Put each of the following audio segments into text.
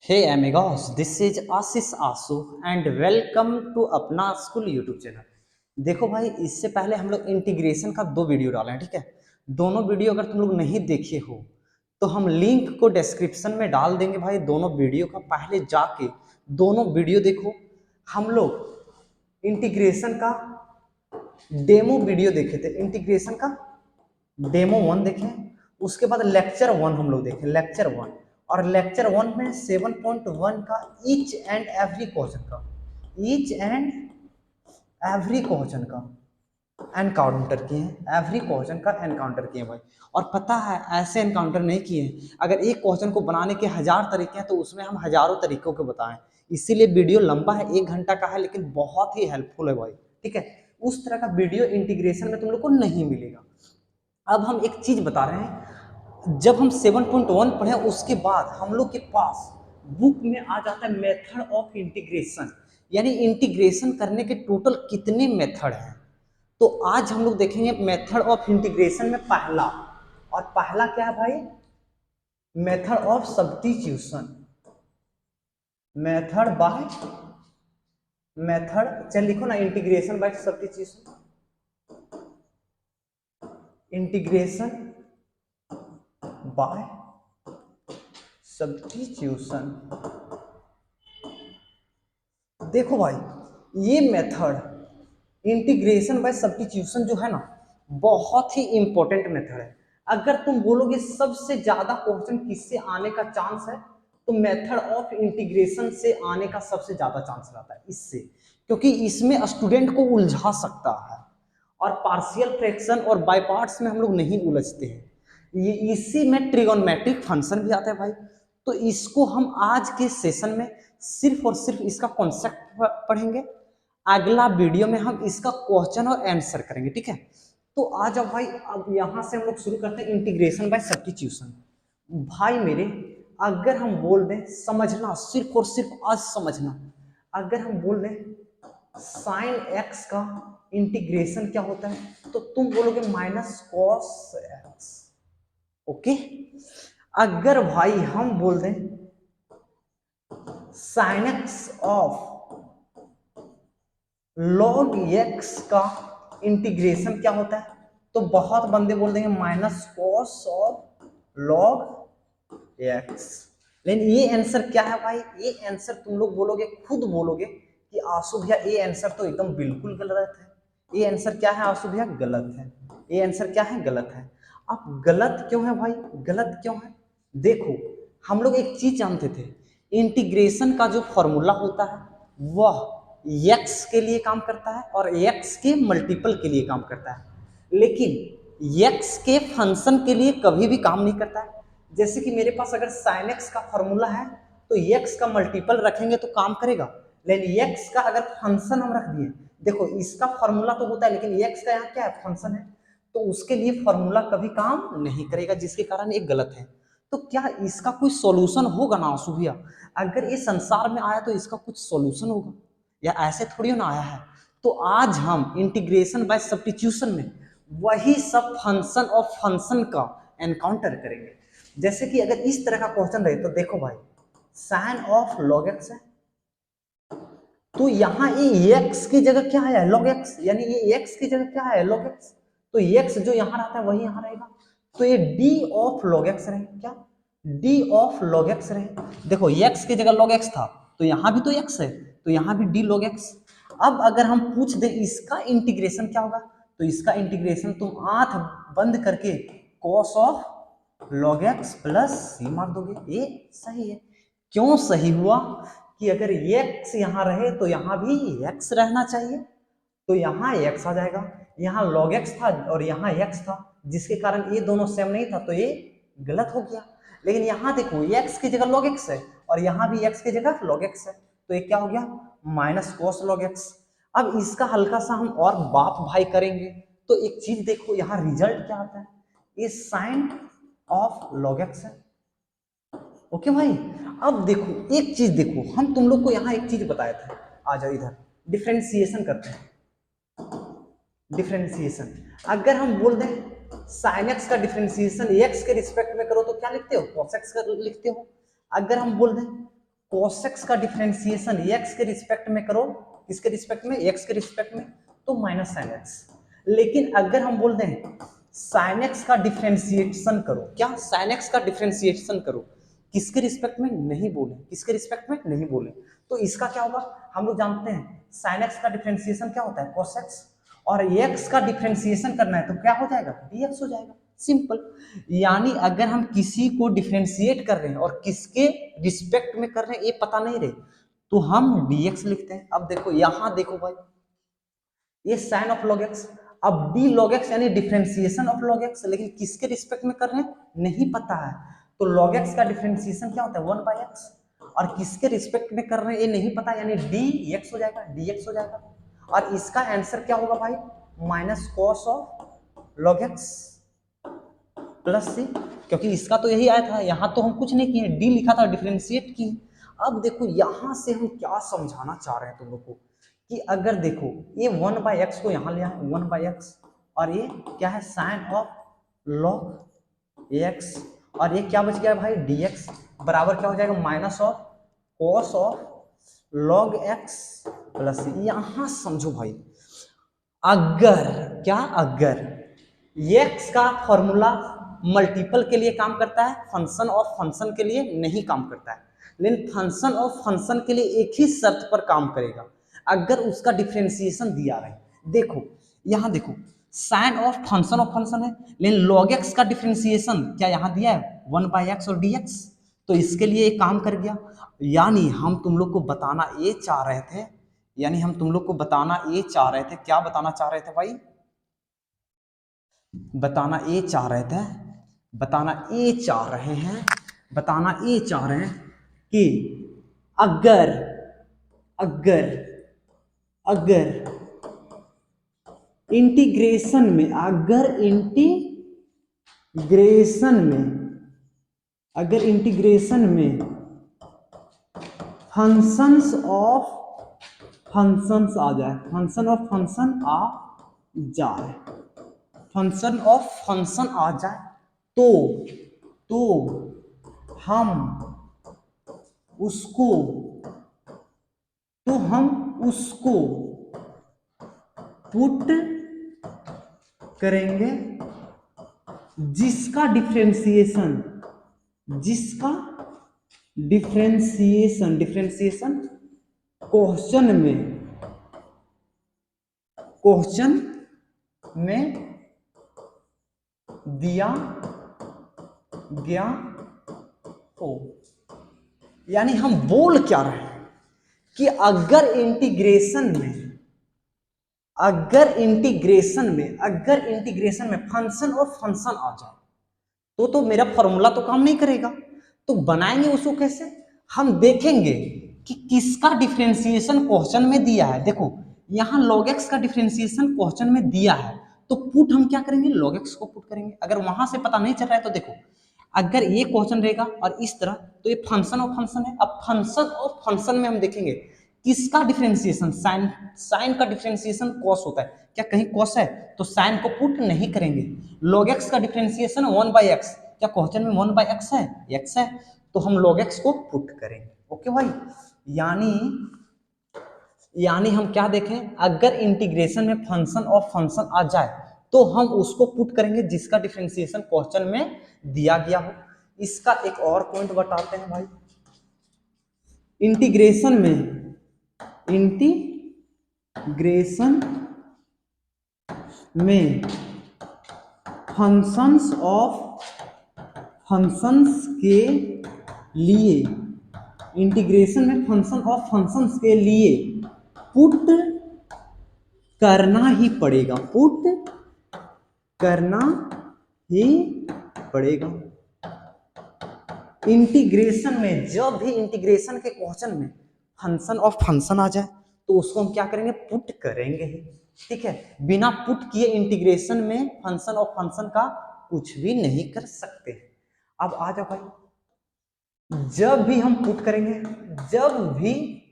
Hey amigos, this is Ashish Asu and welcome to Apna school YouTube channel. देखो भाई, इससे पहले हम लोग इंटीग्रेशन का 2 वीडियो डाले हैं, ठीक है। दोनों वीडियो अगर तुम लोग नहीं देखे हो तो हम लिंक को डिस्क्रिप्शन में डाल देंगे भाई। दोनों वीडियो का पहले जाके दोनों वीडियो देखो। हम लोग इंटीग्रेशन का डेमो वीडियो देखे थे, इंटीग्रेशन का डेमो 1 देखें, उसके बाद लेक्चर 1 हम लोग देखें, लेक्चर 1। और लेक्चर 1 में 7.1 का ईच एंड एवरी क्वेश्चन का एनकाउंटर किए हैं, एवरी क्वेश्चन का एनकाउंटर किए भाई। और पता है, ऐसे एनकाउंटर नहीं किए हैं। अगर एक क्वेश्चन को बनाने के 1000 तरीके हैं तो उसमें हम हजारों तरीकों के बताएं। इसीलिए वीडियो लंबा है, 1 घंटा का है, लेकिन बहुत ही हेल्पफुल है भाई, ठीक है। उस तरह का वीडियो इंटीग्रेशन में तुम लोग को नहीं मिलेगा। अब हम एक चीज बता रहे हैं, जब हम 7.1 पढ़े उसके बाद हम लोग के पास बुक में आ जाता है मेथड ऑफ इंटीग्रेशन, यानी इंटीग्रेशन करने के टोटल कितने मेथड हैं। तो आज हम लोग देखेंगे मेथड ऑफ इंटीग्रेशन में पहला, और पहला क्या है भाई, मेथड ऑफ सब्स्टिट्यूशन। चल लिखो ना, integration by substitution, integration by substitution. देखो भाई, ये मेथड इंटीग्रेशन बाय सब्स्टिट्यूशन जो है ना, बहुत ही इंपॉर्टेंट मेथड है। अगर तुम बोलोगे सबसे ज्यादा क्वेश्चन किससे आने का चांस है, तो मेथड ऑफ इंटीग्रेशन से आने का सबसे ज्यादा चांस रहता है इससे, क्योंकि इसमें स्टूडेंट को उलझा सकता है। और पार्शियल फ्रैक्शन और बाय पार्ट्स में हम लोग नहीं उलझते हैं। ये इसी में ट्रिगोनोमेट्रिक फंक्शन भी आता है भाई। तो इसको हम आज के सेशन में सिर्फ और सिर्फ इसका कॉन्सेप्ट पढ़ेंगे। अगला वीडियो में हम इसका क्वेश्चन और आंसर करेंगे, ठीक है। तो आ जाओ भाई, अब यहां से हम लोग शुरू करते हैं इंटीग्रेशन बाय सब्स्टिट्यूशन। भाई मेरे, अगर हम बोल दें, समझना सिर्फ और सिर्फ आज समझना, अगर हम बोल दें साइन एक्स का इंटीग्रेशन क्या होता है, तो तुम बोलोगे माइनस कॉस एक्स, ओके। अगर भाई हम बोल दें sine x of log x का इंटीग्रेशन क्या होता है, तो बहुत बंदे बोल देंगे minus cos of log x. लेकिन ये आंसर क्या है भाई, ये आंसर तुम लोग बोलोगे, खुद बोलोगे कि आंसू भैया ये आंसर तो एकदम बिल्कुल गलत है। ये आंसर क्या है आंसू भैया, गलत है। ये आंसर क्या है, गलत है। अब गलत क्यों है भाई, गलत क्यों है? देखो, हम लोग एक चीज जानते थे, इंटीग्रेशन का जो फॉर्मूला होता है वह x के लिए काम करता है और x के मल्टीपल के लिए काम करता है, लेकिन x के फंक्शन के लिए कभी भी काम नहीं करता है। जैसे कि मेरे पास अगर sin x का फॉर्मूला है तो x का मल्टीपल रखेंगे तो काम करेगा, लेकिन x का अगर फंक्शन हम रख दिए, देखो इसका फॉर्मूला तो होता है लेकिन x का यहाँ क्या है, फंक्शन है, तो उसके लिए फॉर्मूला कभी काम नहीं करेगा, जिसके कारण ये गलत है। तो क्या इसका कोई सॉल्यूशन होगा ना आंसू भैया? अगर ये संसार में आया तो इसका कुछ सॉल्यूशन होगा, या ऐसे थोड़ी ना आया है। तो आज हम इंटीग्रेशन बाय सब्स्टिट्यूशन में वही सब फंक्शन और फंक्शन का एनकाउंटर करेंगे। जैसे कि अगर इस तरह का क्वेश्चन रहे तो देखो भाई, साइन ऑफ लॉग एक्स है, तो यहाँ ये x की जगह क्या है, log x, यानी ये x की जगह क्या है, log x। तो x जो यहाँ रहता है वही यहाँ रहेगा, तो ये d ऑफ log x रहे, क्या d ऑफ log x रहे। देखो x की जगह log x था, तो यहाँ भी तो x है, तो यहाँ भी d log x। अब अगर हम पूछ दे इसका इंटीग्रेशन क्या होगा, तो इसका इंटीग्रेशन तुम आंख बंद करके cos of log x plus c मार दोगे। ये सही है। क्यों सही हुआ कि अगर x यहाँ रहे तो यहाँ भी x रहना चाहिए, तो यहाँ x आ जाएगा। यहाँ log x था और यहाँ x था, जिसके कारण ये दोनों सेम नहीं था, तो ये गलत हो गया। लेकिन यहाँ देखो, x की जगह log x है और यहाँ भी x की जगह log x है, तो ये क्या हो गया, माइनस cos log x। अब इसका हल्का सा हम और बाप भाई करेंगे, तो एक चीज देखो, यहाँ रिजल्ट क्या आता है, ये साइन ऑफ log x है, ओके भाई। अब देखो एक चीज, देखो हम तुम लोग को यहाँ एक चीज बताया था, आ जाओ इधर, डिफरेंशिएशन करते हैं। डिफरेंशिएशन, अगर हम बोल दें sin x का डिफरेंशिएशन x के रिस्पेक्ट में करो तो क्या लिखते हो, cos x का लिखते हो। अगर हम बोल दें cos x का डिफरेंशिएशन x के रिस्पेक्ट में करो, किसके रिस्पेक्ट में, x के रिस्पेक्ट में, तो माइनस साइन x। लेकिन अगर हम बोल दें साइन x का डिफरेंशिएशन करो, क्या साइन x का डिफरेंशिएशन करो, किसके रिस्पेक्ट में, नहीं बोले, किसके रिस्पेक्ट में नहीं बोले, तो इसका क्या होगा, हम लोग जानते हैं साइन x का डिफरेंशिएशन क्या होता है, cos x, और x का डिफरेंशिएशन करना है तो क्या हो जाएगा, dx हो जाएगा, सिंपल। यानी अगर हम किसी को डिफरेंशिएट कर रहे हैं और किसके रिस्पेक्ट में कर रहे हैं ये पता नहीं रहे, तो हम dx लिखते हैं। अब देखो यहां देखो भाई, ये साइन ऑफ log x, अब d log x यानी डिफरेंशिएशन ऑफ log x, लेकिन किसके रिस्पेक्ट में कर रहे हैं नहीं पता है, तो log x का डिफरेंशिएशन क्या होता है 1/x, और किसके रिस्पेक्ट में कर रहे हैं ये नहीं पता, यानी dx हो जाएगा, dx हो जाएगा। और इसका आंसर क्या होगा भाई, minus cos of log x plus C, क्योंकि इसका तो यही आया था, यहां तो हम कुछ नहीं किए, डी लिखा था, डिफरेंशिएट की। अब देखो यहां से हम क्या समझाना चाह रहे हैं तुम लोग को, कि अगर देखो ये 1/x को यहां लिया है 1/x, और ये क्या है साइन ऑफ log x, और ये क्या बच गया भाई dx, बराबर क्या हो जाएगा minus of cos of log x plus C. यहां समझो भाई, अगर क्या, अगर x का फॉर्मूला मल्टीपल के लिए काम करता है, फंक्शन ऑफ फंक्शन के लिए नहीं काम करता है, लेकिन फंक्शन ऑफ फंक्शन के लिए एक ही शर्त पर काम करेगा, अगर उसका डिफरेंशिएशन दिया रहे। देखो यहां देखो साइन ऑफ फंक्शन है, लेकिन log x का डिफरेंशिएशन क्या यहां दिया है 1/x और dx, तो इसके लिए एक काम कर गया। यानी हम तुम लोग को बताना ये चाह रहे थे, यानी हम तुम लोग को बताना ये चाह रहे थे, क्या बताना चाह रहे थे भाई, बताना ये चाह रहे थे, बताना ये चाह रहे हैं, बताना ये चाह रहे हैं कि अगर अगर अगर इंटीग्रेशन में, अगर इंटीग्रेशन में, अगर इंटीग्रेशन में फंक्शंस ऑफ फंक्शंस आ जाए, फंक्शन ऑफ फंक्शन आ जाए, फंक्शन ऑफ फंक्शन आ जाए, तो हम उसको पुट करेंगे जिसका डिफरेंशिएशन क्वेश्चन में दिया गया हो। यानी हम बोल क्या रहे हैं कि अगर इंटीग्रेशन में फंक्शन और फंक्शन आ जाए तो मेरा फॉर्मूला तो काम नहीं करेगा, तो बनाएंगे उसको कैसे, हम देखेंगे कि किसका डिफरेंशिएशन क्वेश्चन में दिया है। देखो यहां log x का डिफरेंशिएशन क्वेश्चन में दिया है, तो पुट हम क्या करेंगे, log x को पुट करेंगे। अगर वहां से पता नहीं चल रहा है तो देखो, अगर ये क्वेश्चन रहेगा और इस तरह, तो ये फंक्शन ऑफ फंक्शन है। अब फंक्शन ऑफ फंक्शन में हम देखेंगे किसका डिफरेंशिएशन, साइन का डिफरेंशिएशन कॉस होता है, क्या कहीं कॉस है, तो साइन को पुट नहीं करेंगे। log x का डिफरेंशिएशन 1/x, क्या क्वेश्चन में 1/x है, x है, तो हम log x को पुट करेंगे। ओके भाई, यानी हम क्या देखें, अगर इंटीग्रेशन में फंक्शन ऑफ फंक्शन आ जाए तो हम उसको पुट करेंगे जिसका डिफरेंशिएशन क्वेश्चन में दिया गया हो। इसका एक और पॉइंट बताते हैं भाई, इंटीग्रेशन में फंक्शंस ऑफ फंक्शंस के लिए, इंटीग्रेशन में फंक्शन ऑफ फंक्शंस के लिए पुट करना ही पड़ेगा, पुट करना ही पड़ेगा। इंटीग्रेशन में, जब भी इंटीग्रेशन के क्वेश्चन में फंक्शन ऑफ फंक्शन आ जाए तो उसको हम क्या करेंगे, पुट करेंगे ही। ठीक है, बिना पुट किए इंटीग्रेशन में फंक्शन ऑफ फंक्शन का कुछ भी नहीं कर सकते। अब आ जाओ भाई, जब भी हम पुट करेंगे, जब भी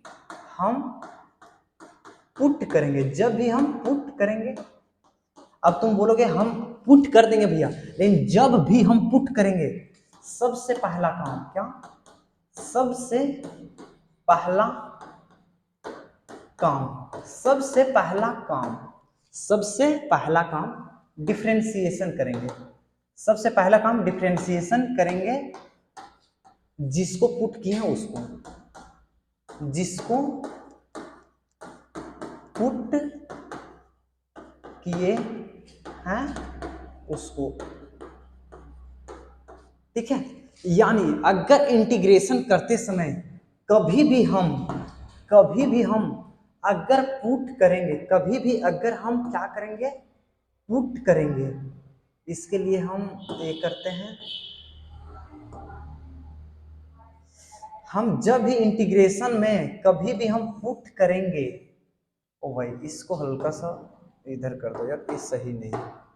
हम पुट करेंगे, अब तुम बोलोगे हम पुट कर देंगे भैया, लेकिन जब भी हम पुट करेंगे सबसे पहला काम क्या, सबसे पहला काम, सबसे पहला काम डिफरेंशिएशन करेंगे। सबसे पहला काम डिफरेंशिएशन करेंगे, जिसको पुट किए हैं उसको, जिसको पुट किए हैं उसको। ठीक है, यानी अगर इंटीग्रेशन करते समय कभी भी हम अगर पुट करेंगे, कभी भी अगर हम क्या करेंगे, पुट करेंगे, इसके लिए हम ये करते हैं, हम जब भी इंटीग्रेशन में कभी भी हम पुट करेंगे, ओ भाई इसको हल्का सा इधर कर दो यार, ये सही नहीं है।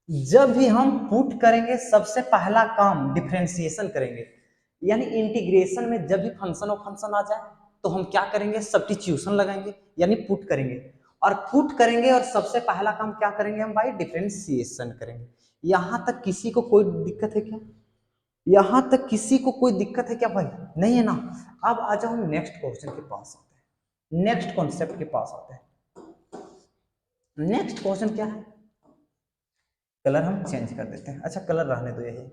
जब भी हम पुट करेंगे सबसे पहला काम डिफरेंशिएशन करेंगे, यानी इंटीग्रेशन में जब भी फंक्शन और फंक्शन आ जाए तो हम क्या करेंगे, सब्स्टिट्यूशन लगाएंगे, यानी पुट करेंगे। और पुट करेंगे और सबसे पहला काम क्या करेंगे हम भाई, डिफरेंशिएशन करेंगे। यहां तक किसी को कोई दिक्कत है क्या? यहां तक किसी को कोई दिक्कत है क्या भाई? नहीं है ना। अब आ जाओ हम नेक्स्ट क्वेश्चन के पास आते हैं, नेक्स्ट कॉन्सेप्ट के पास आते हैं। नेक्स्ट क्वेश्चन क्या है, कलर हम चेंज कर देते हैं, अच्छा कलर रहने दो यही।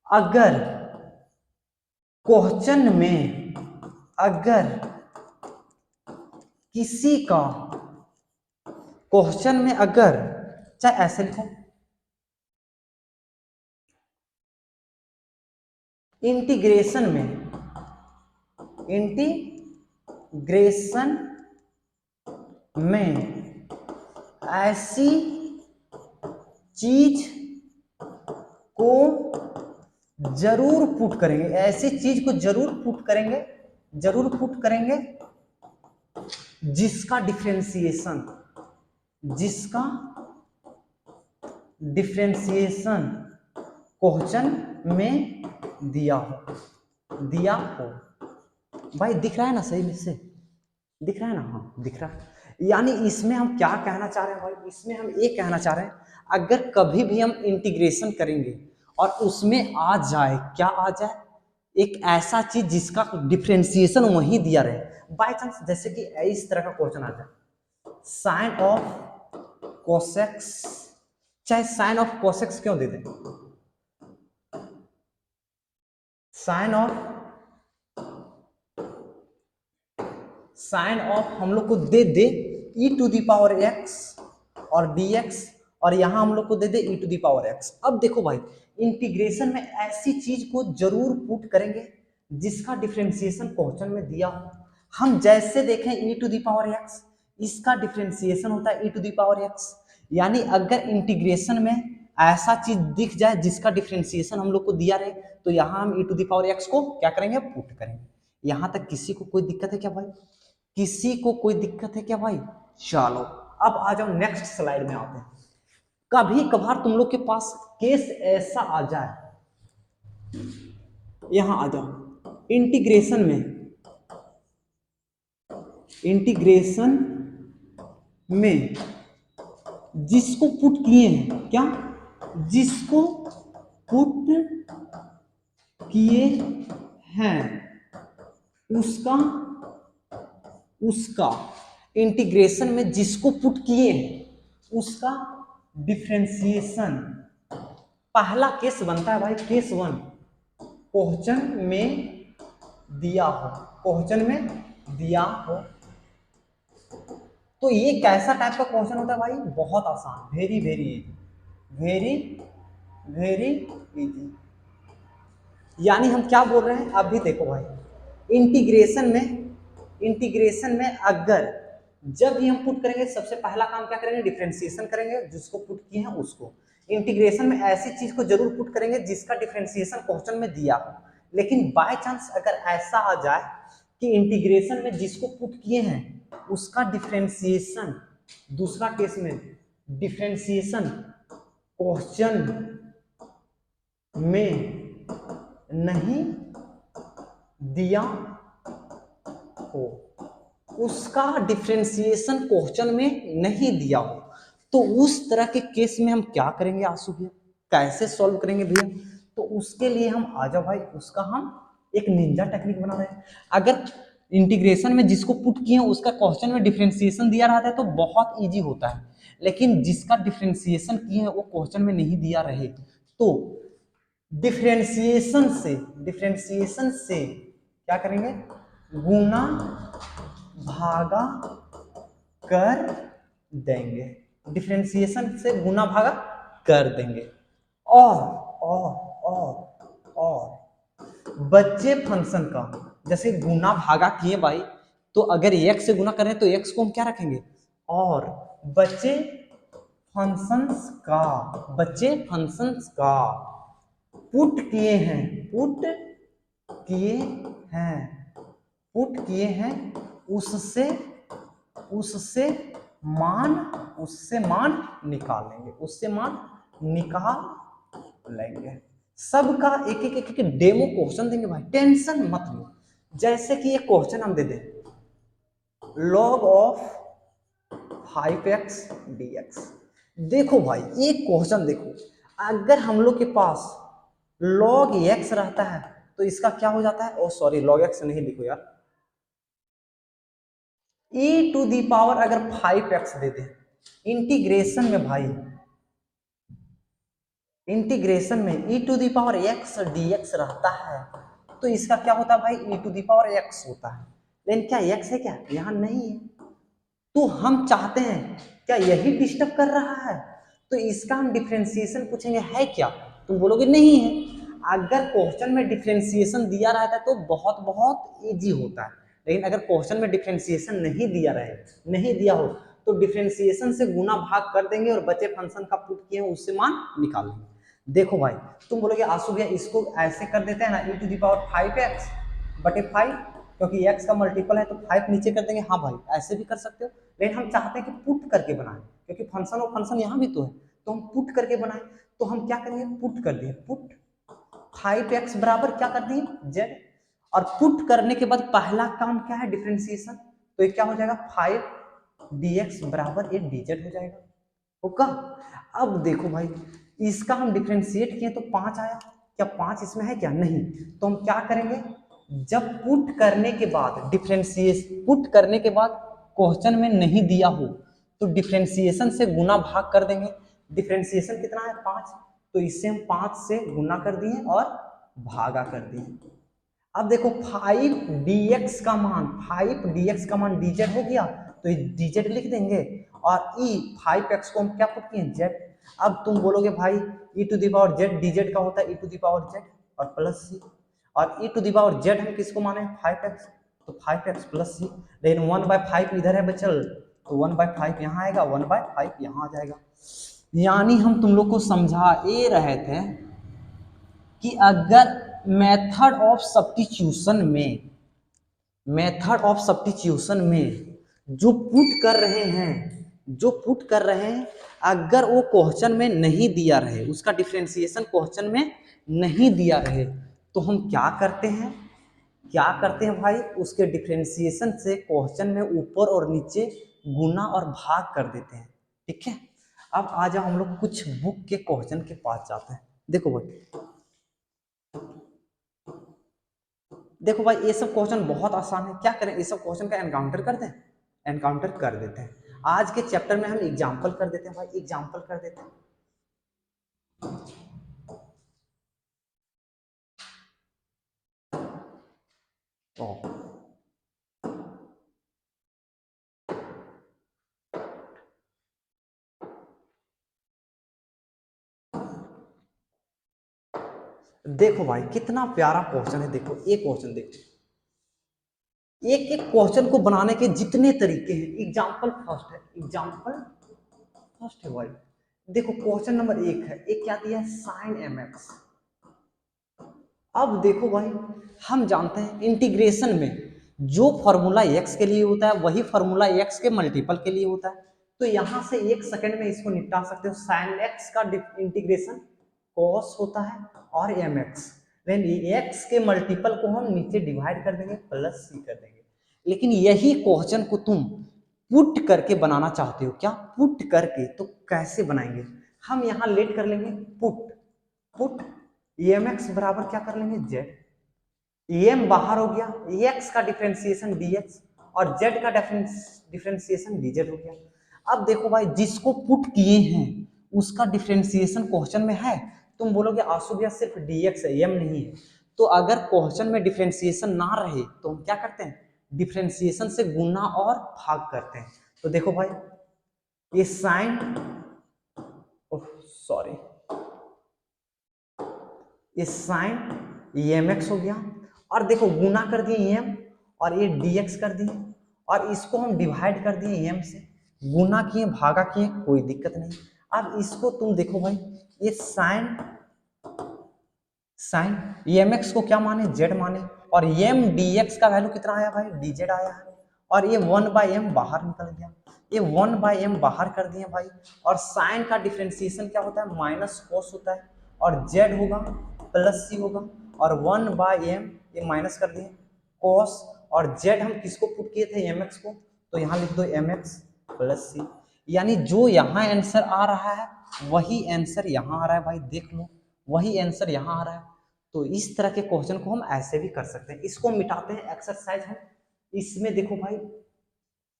अगर क्वेश्चन में अगर किसी का, क्वेश्चन में अगर, चाहे ऐसे लिखो, इंटीग्रेशन में ऐसी चीज को जरूर पुट करेंगे, ऐसी चीज को जरूर पुट करेंगे जिसका डिफरेंशिएशन क्वेश्चन में दिया हो। भाई दिख रहा है ना, सही में से दिख रहा है ना? हाँ दिख रहा है। यानी इसमें हम क्या कहना चाह रहे हैं भाई, इसमें हम ये कहना चाह रहे हैं, अगर कभी भी हम इंटीग्रेशन करेंगे और उसमें आ जाए, क्या आ जाए, एक ऐसा चीज जिसका डिफरेंशिएशन वहीं दिया रहे, बाय चांस जैसे कि इस तरह का क्वेश्चन आ जाए, साइन ऑफ कोसेक्स, चाहे साइन ऑफ कोसेक्स क्यों दे दें, साइन ऑफ हम लोग को दे दे e to the power x और dx, और यहां हम लोग को दे दे e to the power x। अब देखो भाई, इंटीग्रेशन में ऐसी चीज को जरूर पुट करेंगे जिसका डिफरेंशिएशन क्वेश्चन में दिया हो। हम जैसे देखें e to the power x, इसका डिफरेंशिएशन होता है e to the power x, यानी अगर इंटीग्रेशन में ऐसा चीज दिख जाए जिसका डिफरेंशिएशन हम लोग को दिया रहे, तो यहां हम e to the power x को क्या करेंगे, पुट करेंगे। यहां तक किसी को कोई दिक्कत है क्या भाई? किसी को कोई दिक्कत है क्या भाई? चलो अब आ जाओ नेक्स्ट स्लाइड में आते हैं। कभी कभार तुम लोग के पास केस ऐसा आ जाए, यहां आ जाओ, इंटीग्रेशन में जिसको पुट किए हैं, क्या, जिसको पुट किए हैं उसका इंटीग्रेशन में जिसको पुट किए हैं उसका डिफरेंशिएशन, पहला केस बनता है भाई, केस 1, क्वेश्चन में दिया हो। तो ये कैसा टाइप का क्वेश्चन होता है भाई? बहुत आसान, वेरी इजी। यानी हम क्या बोल रहे हैं, अभी देखो भाई, इंटीग्रेशन में अगर जब भी हम पुट करेंगे सबसे पहला काम क्या करेंगे, डिफरेंशिएशन करेंगे, जिसको पुट किए हैं उसको। इंटीग्रेशन में ऐसी चीज को जरूर पुट करेंगे जिसका डिफरेंशिएशन क्वेश्चन में दिया हो। लेकिन बाय चांस अगर ऐसा आ जाए कि इंटीग्रेशन में जिसको पुट किए हैं उसका डिफरेंशिएशन, दूसरा केस में डिफरेंशिएशन क्वेश्चन में नहीं दिया हो, उसका डिफरेंशिएशन क्वेश्चन में नहीं दिया हो, तो उस तरह के केस में हम क्या करेंगे आंसू भैया, कैसे सॉल्व करेंगे भैया? तो उसके लिए हम आ जाओ भाई, उसका हम एक निंजा टेक्निक बना रहे हैं। अगर इंटीग्रेशन में जिसको पुट किए उसका क्वेश्चन में डिफरेंशिएशन दिया रहता है तो बहुत इजी होता है, लेकिन जिसका डिफरेंशिएशन किए हैं वो क्वेश्चन में नहीं दिया रहे तो डिफरेंशिएशन से क्या करेंगे, गुना भागा कर देंगे, डिफरेंशिएशन से गुना भागा कर देंगे। और बच्चे फंक्शन का जैसे गुना भागा किए भाई, तो अगर x से गुना करें तो x को हम क्या रखेंगे, और बच्चे फंक्शंस का पुट किए हैं उससे मान निकाल लेंगे। सबका एक डेमो क्वेश्चन देंगे भाई, टेंशन मत लो। जैसे कि एक क्वेश्चन हम दे दें, log ऑफ 5x dx। देखो भाई एक क्वेश्चन देखो, अगर हम लोग के पास log x रहता है तो इसका क्या हो जाता है, ओ सॉरी log x नहीं लिखो यार, e टू दी पावर अगर 5x दे दें, इंटीग्रेशन में e to the power x dx रहता है तो इसका क्या होता है भाई, e to the power x होता है। लेकिन क्या x है, क्या यहां नहीं है, तो हम चाहते हैं क्या यही डिस्टर्ब कर रहा है, तो इसका हम डिफरेंशिएशन पूछेंगे है क्या, तुम बोलोगे नहीं है। अगर क्वेश्चन में डिफरेंशिएशन दिया रहता है तो बहुत बहुत इजी होता है, लेकिन अगर क्वेश्चन में डिफरेंशिएशन नहीं दिया हो तो डिफरेंशिएशन से गुना भाग कर देंगे और बचे फंक्शन का पुट किए उससे मान निकाल लेंगे। देखो भाई तुम बोलोगे आंसू भैया इसको ऐसे कर देते हैं ना, e to the power 5x बटे 5, क्योंकि x का मल्टीपल है तो 5 नीचे कर देंगे। हाँ भाई ऐसे भी कर सकते हो, लेकिन हम चाहते हैं कि पुट करके बनाएं, क्योंकि फंक्शन और फंक्शन यहाँ भी तो है, तो हम पुट करके बनाएं। तो हम क्या करेंगे, पुट कर दिए, पुट 5x बराबर क्या कर दिए z, और पुट करने के बाद पहला काम क्या है, डिफरेंशिएशन, तो ये क्या हो जाएगा 5 dx बराबर ये dz हो जाएगा। ओके, अब देखो भाई इसका हम डिफरेंशिएट किए तो 5 आया, क्या 5 इसमें है क्या, नहीं, तो हम क्या करेंगे, जब पुट करने के बाद क्वेश्चन में नहीं दिया हो तो डिफरेंशिएशन से गुना भाग कर देंगे। डिफरेंशिएशन कितना है 5, तो इससे हम 5 से गुना कर दिए और भागा कर दिए। अब देखो 5 dx का मान dz हो गया, तो dz लिख देंगे, और e 5x को हम क्या पुट किए z। अब तुम बोलोगे भाई e to the power z dz का होता है e to the power z और प्लस c, और e to the power z हम किसको माने 5x, तो 5x प्लस c, लेकिन 1/5 इधर है बचल, तो 1/5 यहाँ आएगा, 1/5 यहाँ आ जाएगा। यानी हम तुम लोग को समझा ये रहे थे कि अगर मेथड ऑफ सब्स्टिट्यूशन में जो पुट कर रहे हैं अगर वो क्वेश्चन में नहीं दिया रहे, उसका डिफरेंशिएशन क्वेश्चन में नहीं दिया रहे, तो हम क्या करते हैं भाई, उसके डिफरेंशिएशन से क्वेश्चन में ऊपर और नीचे गुना और भाग कर देते हैं। ठीक है, अब आ जाओ हम लोग कुछ बुक के क्वेश्चन के पास जाते हैं। देखो भाई ये सब क्वेश्चन बहुत आसान है, क्या करें ये सब क्वेश्चन का एनकाउंटर कर देते हैं। आज के चैप्टर में हम एग्जांपल कर देते हैं भाई, एग्जांपल कर देते हैं। देखो भाई कितना प्यारा क्वेश्चन है, देखो ये क्वेश्चन देखो, एक एक क्वेश्चन को बनाने के जितने तरीके हैं। एग्जांपल फर्स्ट है भाई, देखो क्वेश्चन नंबर 1 है, एक क्या दिया है sin mx। अब देखो भाई हम जानते हैं इंटीग्रेशन में जो फॉर्मूला x के लिए होता है वही फॉर्मूला x के मल्टीपल के लिए होता है, तो यहां से 1 सेकंड में इसको निपटा सकते हो। sin x का इंटीग्रेशन cos होता है और mx, लेकिन x के मल्टीपल को हम नीचे डिवाइड कर देंगे प्लस c कर देंगे। लेकिन यही क्वेश्चन को तुम पुट करके बनाना चाहते हो, क्या पुट करके, तो कैसे बनाएंगे, हम यहां लेट कर लेंगे पुट EMX बराबर क्या कर लेंगे z, EM बाहर हो गया, EX का डिफरेंशिएशन dx और z का डिफरेंशिएशन dz हो गया। अब देखो भाई जिसको पुट किए हैं उसका डिफरेंशिएशन क्वेश्चन में है, तुम बोलोगे आंसू भैया सिर्फ dx है m नहीं है, तो अगर क्वेश्चन में डिफरेंशिएशन ना रहे तो हम क्या करते हैं, डिफरेंशिएशन से गुना और भाग करते हैं। तो देखो भाई ये साइन, सॉरी, ये साइन EMX हो गया और देखो गुना कर दिए EM और ये DX कर दिए और इसको हम डिवाइड कर दिए EM से, गुना किए भागा किए कोई दिक्कत नहीं। अब इसको तुम देखो भाई ये साइन साइन EMX को क्या माने, Z माने, और M DX का वैल्यू कितना आया भाई, DZ आया है, और ये 1/m बाहर निकल गया, ये 1/m बाहर कर दिए भाई, और साइन का डिफरेंशिएशन क्या होता है, माइनस कोस होता है, और Z होगा प्लस C होगा, और 1/m ये माइनस कर दिए कोस, और Z हम किसको पुट किए थे, MX को, तो यहाँ लिख दो MX प्लस C, यानी जो यहाँ आंसर आ रहा है वही आंसर यहाँ आ रहा है भाई, देख लो वही आंसर यहाँ आ रहा है। तो इस तरह के क्वेश्चन को हम ऐसे भी कर सकते हैं। इसको मिटाते हैं एक्सरसाइज हम, इसमें देखो भाई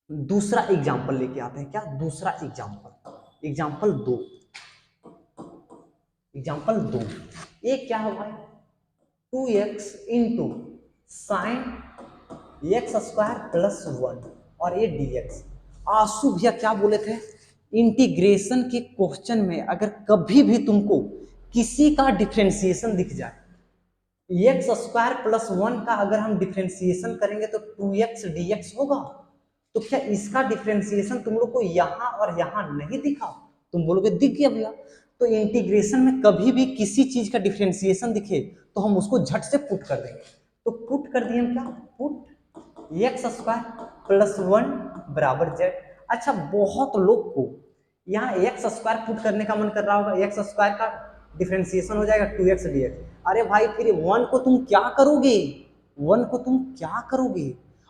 दूसरा एग्जांपल लेके आते हैं, क्या दूसरा एग्जांपल, एग्जांपल दो, ये क्या है भाई, 2x into sine x² plus 1 और ये dx। आंसू भैया क्या बोले थे, इंटीग्रेशन के क्वेश्चन में अगर कभी भी तुमको किसी का डिफरेंशिएशन दिख जाए, x² प्लस 1 का अगर हम डिफरेंशिएशन करेंगे तो 2x dx होगा, तो क्या इसका डिफरेंशिएशन तुम लोग को यहाँ और यहाँ नहीं दिखा, तुम बोलोगे दिख गया भैया। तो इंटीग्रेशन में कभी भी किसी चीज का डिफरेंशिएशन दिखे तो हम उसको झट से पुट कर देंगे, तो पुट कर दिए हम क्या, पुट x² प्लस 1 बराबर z। अच्छा बहुत लोग को यहाँ x² पुट करने का मन कर रहा होगा, x² का डिफरेंशिएशन हो जाएगा 2x dx, अरे भाई फिर 1 को तुम क्या करोगे, 1 को तुम क्या करोगे,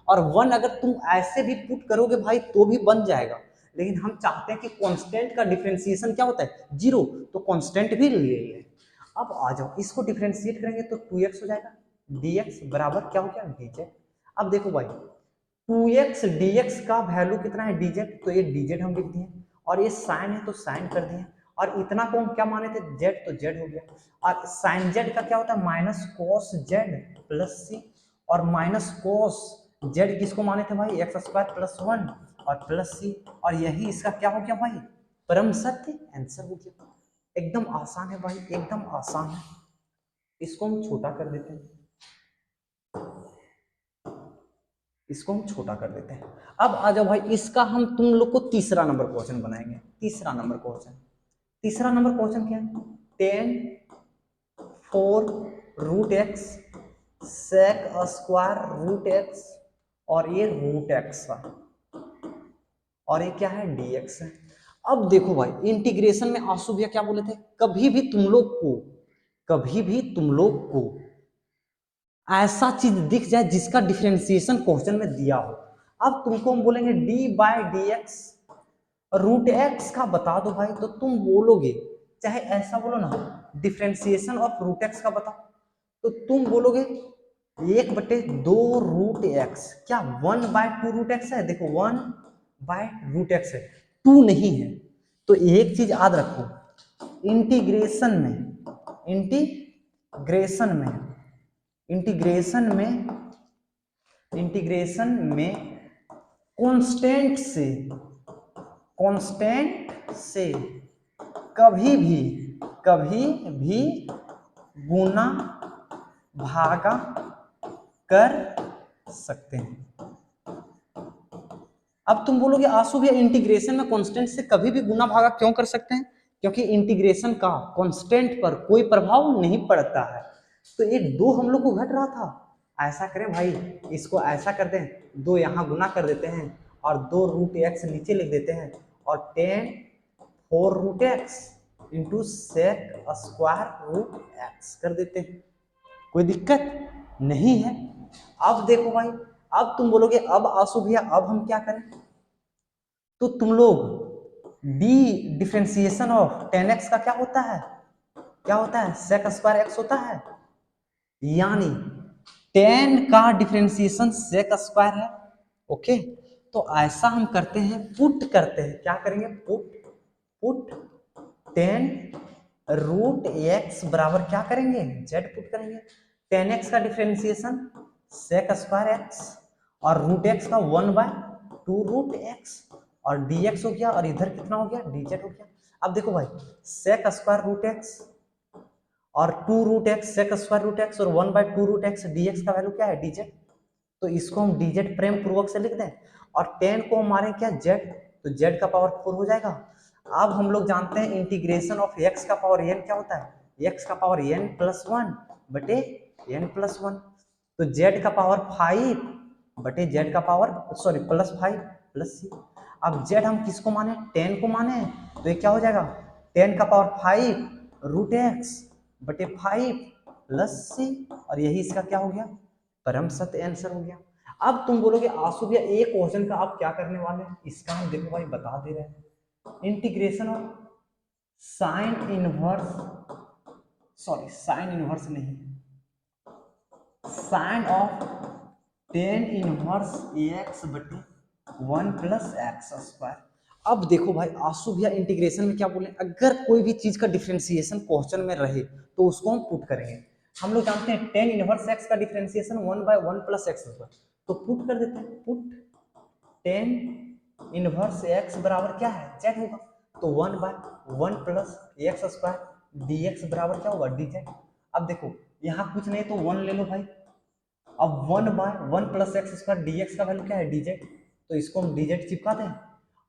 और 1 अगर तुम ऐसे भी पुट करोगे भाई तो भी बन जाएगा, लेकिन हम चाहते हैं कि कांस्टेंट का डिफरेंशिएशन क्या होता है, 0, तो कांस्टेंट भी ले लें। अब आ जाओ इसको डिफरेंशिएट करेंगे तो 2x हो जाएगा, dx बराबर क्या हो गया, dz। अब देखो भाई 2x dx का वैल्यू कितना है, dz, तो ये dz हम लिख दिए, और ये साइन है तो साइन कर दिए, और इतना को हम क्या माने थे, z, तो z हो गया, और साइन z का क्या होता है, minus cos z plus c, और माइनस कोस z किसको माने थे भाई, x² प्लस 1 और प्लस c, और यही इसका क्या हो गया भाई, परम सत्य आंसर हो गया। एकदम आसान है भाई, एकदम आसान है। इसको हम छोटा कर देते हैं, इसको हम छोटा कर देते हैं। अब आ जाओ भाई इसका हम तुम लोग को तीसरा नंबर क्वेश्चन बनाएंगे, तीसरा नंबर क्वेश्चन क्या है, 10 4 √x sec² √x और ये √x का, और ये क्या है, dx है। अब देखो भाई इंटीग्रेशन में आंसू भैया क्या बोले थे, कभी भी तुम लोग को ऐसा चीज दिख जाए जिसका डिफरेंशिएशन क्वेश्चन में दिया हो, अब तुमको हम बोलेंगे d/dx √x का बता दो भाई, तो तुम बोलोगे, चाहे ऐसा बोलो ना, डिफरेंशिएशन ऑफ √x का बताओ, तो तुम बोलोगे 1/2 √x, क्या 1/2 √x है, देखो 1/√x है, 2 नहीं है। तो एक चीज याद रखो, इंटीग्रेशन में कांस्टेंट से कभी भी गुना भागा कर सकते हैं। अब तुम बोलोगे आंसू भैया इंटीग्रेशन में कांस्टेंट से कभी भी गुना भागा क्यों कर सकते हैं, क्योंकि इंटीग्रेशन का कांस्टेंट पर कोई प्रभाव नहीं पड़ता है, तो ये 2 हम लोग को घट रहा था, ऐसा करें भाई, इसको ऐसा कर दें, 2 यहाँ गुना कर देते हैं और 2 √x नीचे लिख देते हैं, और 10 4 √x इंटू sec² √x कर देते हैं, कोई दिक्कत नहीं है। अब देखो भाई, अब तुम बोलोगे अब आंसू भैया अब हम क्या करें, तो तुम लोग डिफरेंशिएशन ऑफ 10x का क्या होता है, क्या होता है, सेक स्क्वायर एक्स होता है। यानी 10 का डिफरेंशिएशन सेक स्क्वायर है। ओके, तो ऐसा हम करते हैं, पुट करते हैं, क्या करेंगे, पुट 10 रूट एक्स बराबर क्या करेंगे, जेड पुट करेंगे। 10x का डिफरेंशिएशन सेक स्क्वायर एक्स और रूट एक्स का 1/2 रूट एक्स और dx हो गया, और इधर कितना हो गया, dz हो गया। अब देखो भाई, सेक स्क्वायर रूट एक्स और 2 root x sec square root x और 1/2 रूट एक्स dx का वैल्यू क्या है, dz। तो इसको हम dz प्रेम पूर्वक से लिख दें, और 10 को हमारे क्या, z, तो z का पावर 4 हो जाएगा। अब हम लोग जानते हैं इंटीग्रेशन ऑफ x का पावर n क्या होता है, x का पावर n+1 बटे n+1, तो z का पावर 5 बटे z का पावर सॉरी +5 +c। अब z हम किसको माने, 10 को माने, तो ये क्या हो जाएगा, 10 का पावर 5 रूट एक्स बटे 5 +c, और यही इसका क्या हो गया, परम सत्य आंसर हो गया। अब तुम बोलोगे आंसू भैया एक क्वेश्चन का आप क्या करने वाले हैं, इसका हम देखो भाई बता दे रहे हैं। Integration of sine inverse, sorry sine inverse नहीं, साइन ऑफ 10 इनवर्स एक्स बटे 1 + एक्स स्क्वायर। अब देखो भाई आंसू भैया इंटीग्रेशन में क्या बोले, अगर कोई भी चीज का डिफरेंशिएशन क्वेश्चन में रहे तो उसको हम पुट करेंगे। हम लोग जानते हैं 10 इनवर्स एक्स का डिफरेंशिएशन 1/1 + एक्स स्क्वायर, तो पुट कर देते हैं, पुट 10 इनवर्स एक्स बराबर क्या है, जेड होगा, तो 1/1 + एक्स स्क्वायर dx बराबर क्या होगा, dz। अब देखो यहाँ कुछ नहीं तो 1 ले लो भाई, अब 1/1 + एक्स स्क्वायर dx का वैल्यू क्या है, dz, तो इसको हम dz चिपका दें,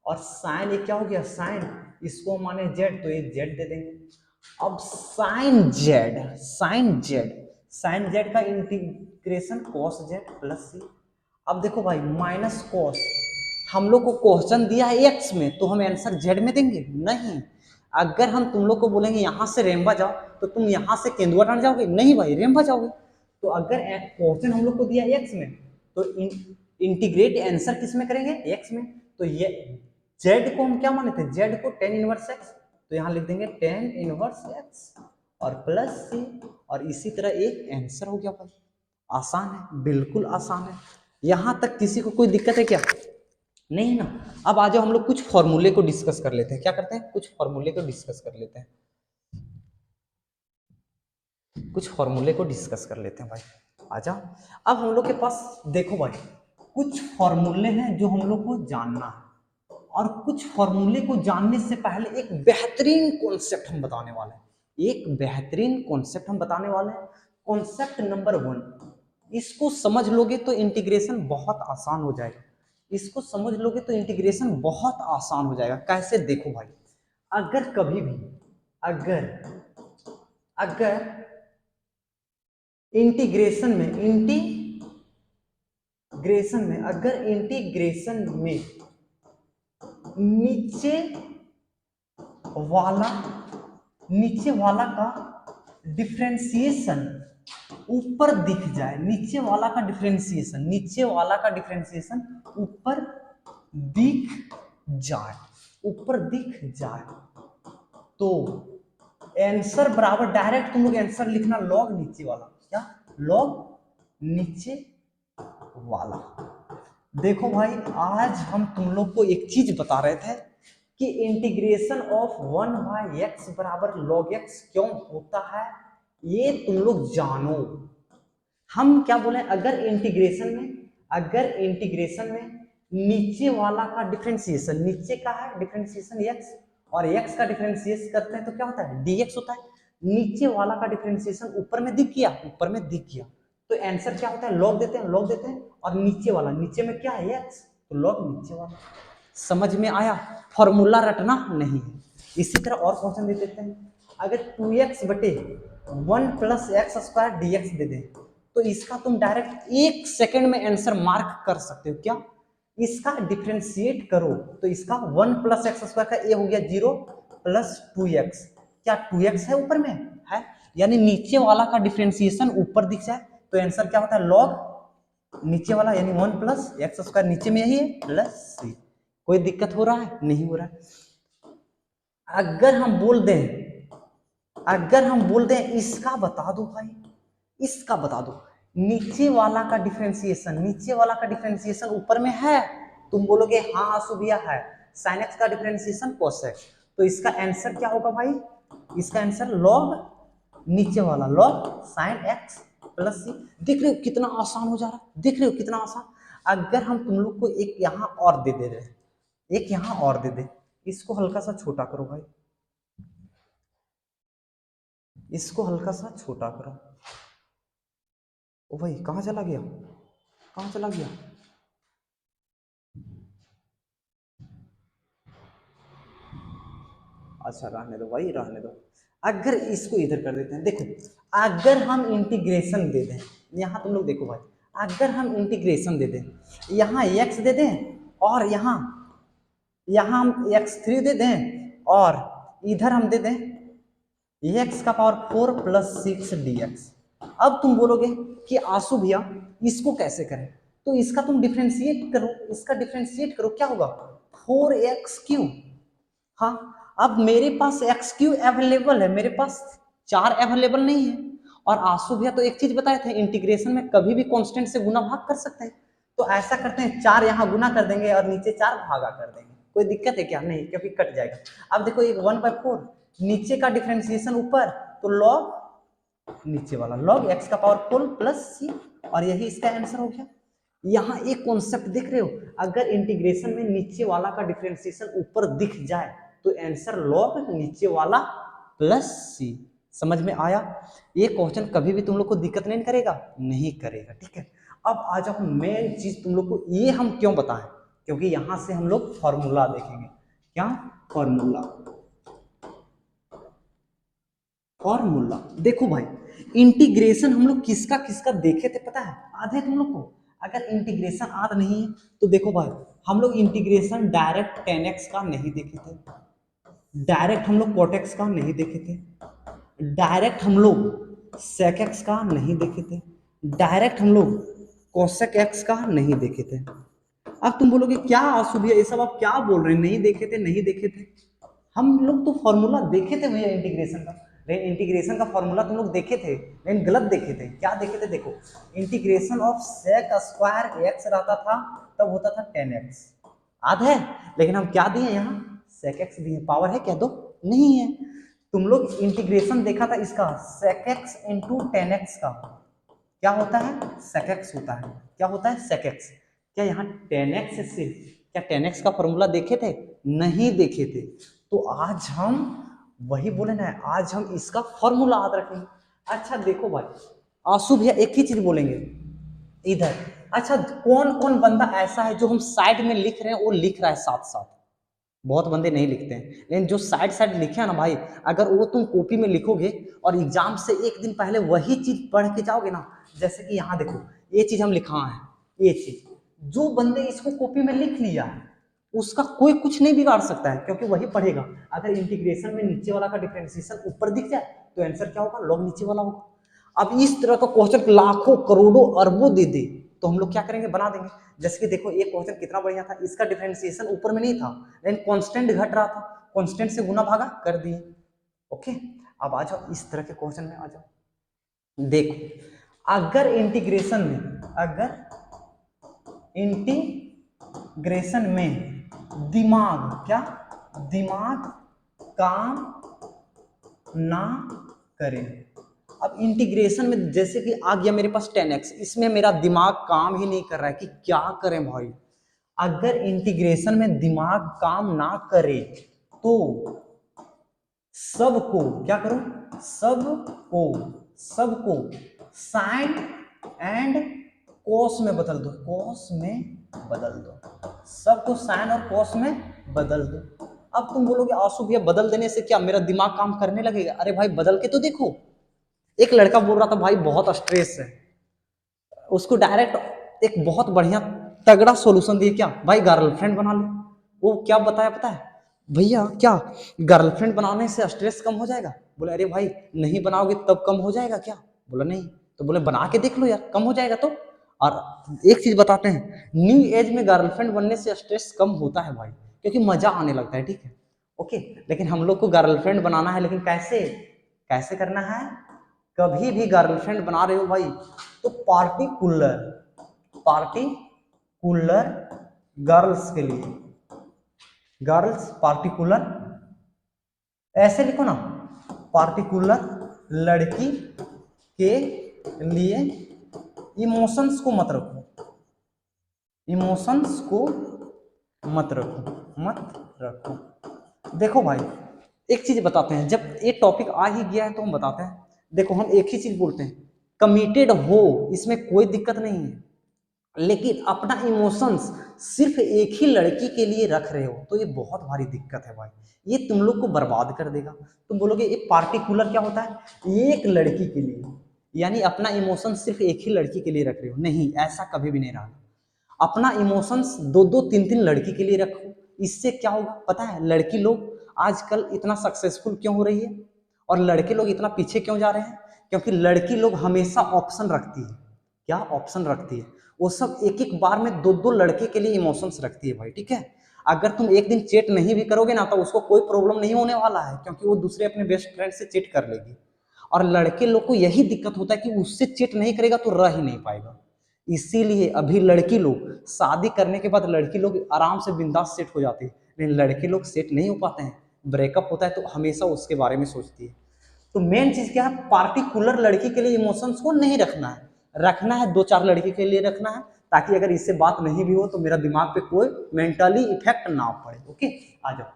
और साइन ये क्या हो गया, साइन, इसको माने z, तो ये z दे देंगे। अब साइन z का इंटीग्रेशन cos z + c। अब देखो भाई माइनस कॉस, हम लोग को क्वेश्चन दिया है एक्स में, तो हम आंसर जेड में देंगे, नहीं। अगर हम तुम लोग को बोलेंगे यहां से रेम्बा जाओ, तो तुम यहां से केंदुआ टाण जाओगे, नहीं भाई रेम्बा जाओगे। तो अगर क्वेश्चन हम लोग को दिया एक्स में, तो इंटीग्रेट आंसर किस में करेंगे, एक्स में। तो ये जेड को हम क्या माने थे, जेड को 10 इनवर्स एक्स, तो यहाँ लिख देंगे 10 इनवर्स एक्स और प्लस सी, और इसी तरह एक आंसर हो गया भाई। आसान है, बिल्कुल आसान है। यहां तक किसी को कोई दिक्कत है क्या, नहीं ना। अब आ जाओ हम लोग कुछ फॉर्मूले को डिस्कस कर लेते हैं, क्या करते हैं, कुछ फॉर्मूले को डिस्कस कर लेते हैं, कुछ फॉर्मूले को डिस्कस कर लेते हैं भाई। आ जाओ, अब हम लोग के पास देखो भाई कुछ फॉर्मूले हैं जो हम लोग को जानना है, और कुछ फॉर्मूले को जानने से पहले एक बेहतरीन कॉन्सेप्ट हम बताने वाले हैं, एक बेहतरीन कॉन्सेप्ट हम बताने वाले हैं। कॉन्सेप्ट नंबर 1, इसको समझ लोगे तो इंटीग्रेशन बहुत आसान हो जाएगा, इसको समझ लोगे तो इंटीग्रेशन बहुत आसान हो जाएगा। कैसे, देखो भाई, अगर कभी भी अगर अगर इंटीग्रेशन में नीचे वाला का डिफरेंशिएशन ऊपर दिख जाए, नीचे वाला का डिफरेंशिएशन ऊपर दिख जाए, तो आंसर बराबर डायरेक्ट तुम लोग आंसर लिखना लॉग नीचे वाला, क्या, लॉग नीचे वाला। देखो भाई आज हम तुम लोग को एक चीज बता रहे थे कि इंटीग्रेशन ऑफ 1/x बराबर log x क्यों होता है, ये तुम लोग जानो। हम क्या बोले, अगर इंटीग्रेशन में नीचे वाला का डिफरेंशिएशन, नीचे का है डिफरेंशिएशन x, और x का डिफरेंशिएशन करते हैं तो क्या होता है, dx होता है। नीचे वाला का डिफरेंशिएशन ऊपर में दिख गया, तो आंसर क्या होता है, लॉग देते हैं, और नीचे वाला, नीचे में क्या है x, तो लॉग नीचे वाला। समझ में आया, फॉर्मूला रटना नहीं है। इसी तरह और क्वेश्चन दे देते हैं, अगर 2x बटे 1 + एक्स स्क्वायर dx दे दे, तो इसका तुम डायरेक्ट 1 सेकंड में आंसर मार्क कर सकते हो, क्या, इसका डिफरेंशिएट करो, तो इसका 1 + एक्स स्क्वायर का a हो गया 0 + 2x, क्या 2x है ऊपर में है, यानी नीचे वाला का डिफरेंशिएशन ऊपर दिख जाए, तो आंसर क्या होता है, लॉग नीचे वाला, यानी 1 + एक्स स्क्वायर नीचे में यही है प्लस c। कोई दिक्कत हो रहा है, नहीं हो रहा है। अगर हम बोल दें अगर हम बोल दें इसका बता दो भाई, इसका बता दो, नीचे वाला का डिफरेंशिएशन, नीचे वाला का डिफरेंशिएशन ऊपर में है, तुम बोलोगे हाँ आंसू भैया है, sin x का डिफरेंशिएशन cos x, तो इसका आंसर क्या होगा भाई, इसका आंसर log नीचे वाला log sin x प्लस सी। देख रहे हो कितना आसान हो जा रहा है, देख रहे हो कितना आसान। अगर हम तुम लोग को एक यहाँ और दे दे रहे, एक यहाँ और दे दे, इसको हल्का सा छोटा करो भाई, इसको हल्का सा छोटा करो। ओ भाई कहाँ चला गया, कहाँ चला गया, अच्छा रहने दो भाई रहने दो। अगर इसको इधर कर देते हैं, देखो अगर हम इंटीग्रेशन दे दें, यहाँ तुम लोग देखो भाई, अगर हम इंटीग्रेशन दे दें, यहाँ x दे दें और यहाँ हम x3 दे दें और इधर हम दे दें x का पावर 4 प्लस 6 dx। अब तुम बोलोगे कि आंसू भैया इसको कैसे करें, तो इसका तुम डिफरेंशिएट करो, इसका डिफरेंशिएट करो, क्या होगा 4x3। हाँ अब मेरे पास x3 अवेलेबल है, मेरे पास 4 अवेलेबल नहीं है। और आंसू भैया तो एक चीज बताए थे, इंटीग्रेशन में कभी भी कांस्टेंट से गुना भाग कर सकते हैं, तो ऐसा करते हैं 4 यहाँ गुना कर देंगे और नीचे 4 भागा कर देंगे, कोई दिक्कत है क्या, नहीं क्योंकि कट जाएगा। अब देखो एक 1/4, नीचे का डिफरेंशिएशन ऊपर, तो log नीचे वाला log x का पावर 4 प्लस सी, और यही इसका आंसर हो गया। यहाँ एक कॉन्सेप्ट देख रहे हो, अगर इंटीग्रेशन में नीचे वाला का डिफरेंशिएशन ऊपर दिख जाए तो आंसर log नीचे वाला प्लस सी। समझ में आया, ये क्वेश्चन कभी भी तुम लोग को दिक्कत नहीं करेगा, नहीं करेगा, ठीक है। अब आ जाओ मेन चीज तुम लोग को, ये हम क्यों बताएं, क्योंकि यहां से हम लोग फॉर्मूला देखेंगे। क्या फॉर्मूला, फॉर्मूला देखो भाई, इंटीग्रेशन हम लोग किसका किसका देखे थे पता है, आधे तुम लोग को अगर इंटीग्रेशन याद नहीं है तो देखो भाई, हम लोग इंटीग्रेशन डायरेक्ट 10x का नहीं देखे थे, डायरेक्ट हम लोग cot x का नहीं देखे थे, डायरेक्ट हम लोग sec x का नहीं देखे थे, डायरेक्ट हम लोग cosec x का नहीं देखे थे। अब तुम बोलोगे क्या आंसू भैया ये सब आप क्या बोल रहे हैं, नहीं देखे थे नहीं देखे थे, हम लोग तो फॉर्मूला देखे थे भैया इंटीग्रेशन का, लेकिन इंटीग्रेशन का फॉर्मूला तुम लोग देखे थे लेकिन गलत देखे थे। क्या देखे थे, देखो integration of sec square x रहता था तब होता था 10x, याद है, लेकिन हम क्या दिए यहाँ सेक एक्स दिए, पावर है क्या दो, नहीं है। तुम लोग इंटीग्रेशन देखा था इसका सेक एक्स इंटू 10x का, क्या होता है सेक एक्स होता है, क्या होता है सेक एक्स। क्या यहाँ 10x से क्या 10x का फॉर्मूला देखे थे, नहीं देखे थे, तो आज हम वही बोले ना, आज हम इसका फॉर्मूला याद रखेंगे। अच्छा देखो भाई आंसू भैया एक ही चीज बोलेंगे इधर, अच्छा कौन कौन बंदा ऐसा है जो हम साइड में लिख रहे हैं वो लिख रहा है साथ साथ, बहुत बंदे नहीं लिखते हैं, लेकिन जो साइड साइड लिखे हैं ना भाई, अगर वो तुम कॉपी में लिखोगे और एग्जाम से एक दिन पहले वही चीज पढ़ के जाओगे ना, जैसे कि यहाँ देखो ये चीज हम लिखा है, ये चीज जो बंदे इसको कॉपी में लिख लिया है उसका कोई कुछ नहीं बिगाड़ सकता है, क्योंकि वही पढ़ेगा। अगर इंटीग्रेशन में नीचे वाला का डिफरेंशिएशन ऊपर दिख जाए तो आंसर क्या होगा, log नीचे वाला होगा। अब इस तरह का क्वेश्चन लाखों करोड़ों अरबों दे दे तो हम लोग क्या करेंगे, बना देंगे। जैसे कि देखो ये क्वेश्चन कितना बढ़िया था, इसका डिफरेंशिएशन ऊपर में नहीं था लेकिन कांस्टेंट घट रहा था, कांस्टेंट से गुना भागा कर दिए। ओके अब आ जाओ इस तरह के क्वेश्चन में आ जाओ, देखो अगर इंटीग्रेशन में, अगर इंटीग्रेशन में दिमाग, क्या दिमाग काम ना करे, अब इंटीग्रेशन में जैसे कि आ गया मेरे पास 10x, इसमें मेरा दिमाग काम ही नहीं कर रहा है कि क्या करें भाई। अगर इंटीग्रेशन में दिमाग काम ना करे तो सबको क्या करो, सबको साइन एंड कोस में बदल दो, कोस में बदल दो, सबको साइन और कोस में बदल दो। अब तुम बोलोगे आंसू भैया बदल देने से क्या मेरा दिमाग काम करने लगेगा, अरे भाई बदल के तो देखो। एक लड़का बोल रहा था भाई बहुत स्ट्रेस है, उसको डायरेक्ट एक बहुत बढ़िया तगड़ा सॉल्यूशन दिया, क्या भाई गर्लफ्रेंड बना ले। वो क्या बताया पता है भैया, क्या गर्लफ्रेंड बनाने से स्ट्रेस कम हो जाएगा, बोले अरे भाई नहीं बनाओगे तब कम हो जाएगा क्या, बोला नहीं, तो बोले बना के देख लो यार कम हो जाएगा तो। और एक चीज बताते हैं, न्यू एज में गर्लफ्रेंड बनने से स्ट्रेस कम होता है भाई, क्योंकि मजा आने लगता है, ठीक है ओके। लेकिन हम लोग को गर्लफ्रेंड बनाना है, लेकिन कैसे, कैसे करना है, कभी भी गर्लफ्रेंड बना रहे हो भाई तो पार्टिकुलर गर्ल्स के लिए, गर्ल्स पार्टिकुलर, ऐसे लिखो ना, पार्टिकुलर लड़की के लिए इमोशंस को मत रखो, इमोशंस को मत रखो। देखो भाई एक चीज बताते हैं, जब ये टॉपिक आ ही गया है तो हम बताते हैं। देखो हम एक ही चीज बोलते हैं, कमिटेड हो इसमें कोई दिक्कत नहीं है, लेकिन अपना इमोशंस सिर्फ एक ही लड़की के लिए रख रहे हो तो ये बहुत भारी दिक्कत है भाई, ये तुम लोग को बर्बाद कर देगा। तुम बोलोगे ये पार्टिकुलर क्या होता है, एक लड़की के लिए, यानी अपना इमोशन सिर्फ एक ही लड़की के लिए रख रहे हो, नहीं ऐसा कभी भी नहीं रहा। अपना इमोशंस दो दो तीन तीन लड़की के लिए रखो, इससे क्या होगा पता है, लड़की लोग आजकल इतना सक्सेसफुल क्यों हो रही है और लड़के लोग इतना पीछे क्यों जा रहे हैं, क्योंकि लड़की लोग हमेशा ऑप्शन रखती है, क्या ऑप्शन रखती है, वो सब एक एक बार में दो दो लड़के के लिए इमोशंस रखती है भाई, ठीक है। अगर तुम एक दिन चेट नहीं भी करोगे ना तो उसको कोई प्रॉब्लम नहीं होने वाला है, क्योंकि वो दूसरे अपने बेस्ट फ्रेंड से चेट कर लेगी। और लड़के लोग को यही दिक्कत होता है कि उससे चेट नहीं करेगा तो रह ही नहीं पाएगा। इसीलिए अभी लड़की लोग शादी करने के बाद लड़की लोग आराम से बिंदास सेट हो जाती है, लेकिन लड़के लोग सेट नहीं हो पाते हैं, ब्रेकअप होता है तो हमेशा उसके बारे में सोचती है। तो मेन चीज क्या है, पार्टिकुलर लड़की के लिए इमोशंस को नहीं रखना है, रखना है दो चार लड़की के लिए रखना है, ताकि अगर इससे बात नहीं भी हो तो मेरा दिमाग पे कोई मेंटली इफेक्ट ना पड़े। ओके आ जाओ।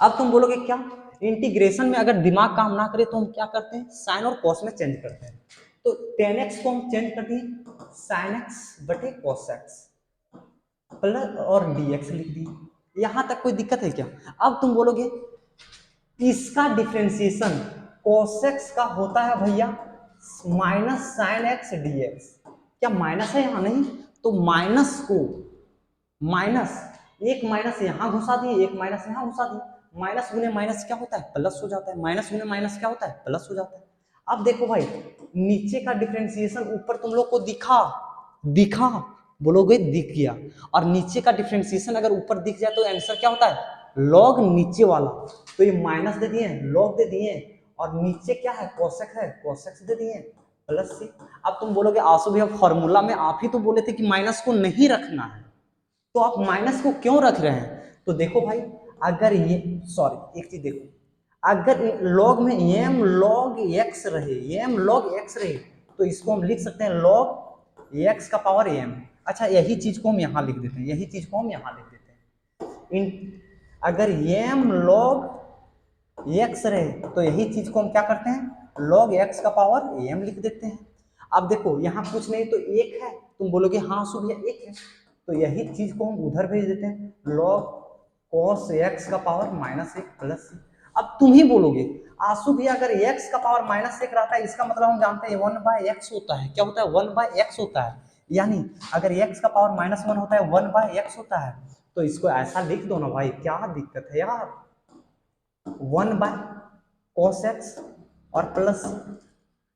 अब तुम बोलोगे क्या, इंटीग्रेशन में अगर दिमाग काम ना करे तो हम क्या करते हैं, साइन और कॉस में चेंज करते हैं। तो टेन एक्स को हम चेंज कर दिए साइन एक्स बटे कॉस एक्स प्लस और डी एक्स लिख दिए, यहां तक कोई दिक्कत है क्या। अब तुम बोलोगे इसका डिफ्रेंसिएशन cos x का होता है भैया minus sine x D x, क्या माइनस है यहाँ, नहीं तो माइनस को माइनस, एक माइनस यहाँ घुसा दिए एक माइनस यहाँ घुसा दिए, माइनस गुने माइनस क्या होता है प्लस हो जाता है, माइनस गुने माइनस क्या होता है प्लस हो जाता है। अब देखो भाई नीचे का डिफ्रेंसिएशन ऊपर तुम लोग को दिखा दिखा बोलोगे दिख गया, और नीचे का डिफ्रेंसिएशन अगर ऊपर दिख जाए तो आंसर क्या होता है लॉग नीचे वाला, तो ये माइनस दे दिए लॉग दे दिए, और नीचे क्या है कोसेक है कोसेक दे दिए प्लस सी। अब तुम बोलोगे आंसू भैया फॉर्मूला में आप ही तो बोले थे कि माइनस को नहीं रखना है, तो आप माइनस को क्यों रख रहे हैं। तो देखो भाई अगर ये सॉरी एक चीज देखो, अगर लॉग में एम लॉग एक्स रहे, एम लॉग एक्स रहे तो इसको हम लिख सकते हैं लॉग एक्स का पावर एम। अच्छा यही चीज को हम यहाँ लिख देते हैं, यही चीज को हम यहाँ लिख देते हैं इन, अगर एम लॉग एक्स रहे तो यही चीज को हम क्या करते हैं लॉग एक्स का पावर एम लिख देते हैं। अब देखो यहाँ कुछ नहीं तो एक है, तुम बोलोगे हाँ सो भैया एक है, तो यही चीज को हम उधर भेज देते हैं लॉग कॉस एक्स का पावर माइनस एक प्लस। अब तुम ही बोलोगे आंसू भी अगर एक्स का पावर माइनस एक रहता है इसका मतलब हम जानते हैं वन बाय एक्स होता है, क्या होता है वन बाय एक्स होता है, यानी अगर एक्स का पावर माइनस वन होता है वन बाय एक्स होता है, तो इसको ऐसा लिख दो ना भाई, क्या दिक्कत है यार, वन बाय कॉस एक्स और प्लस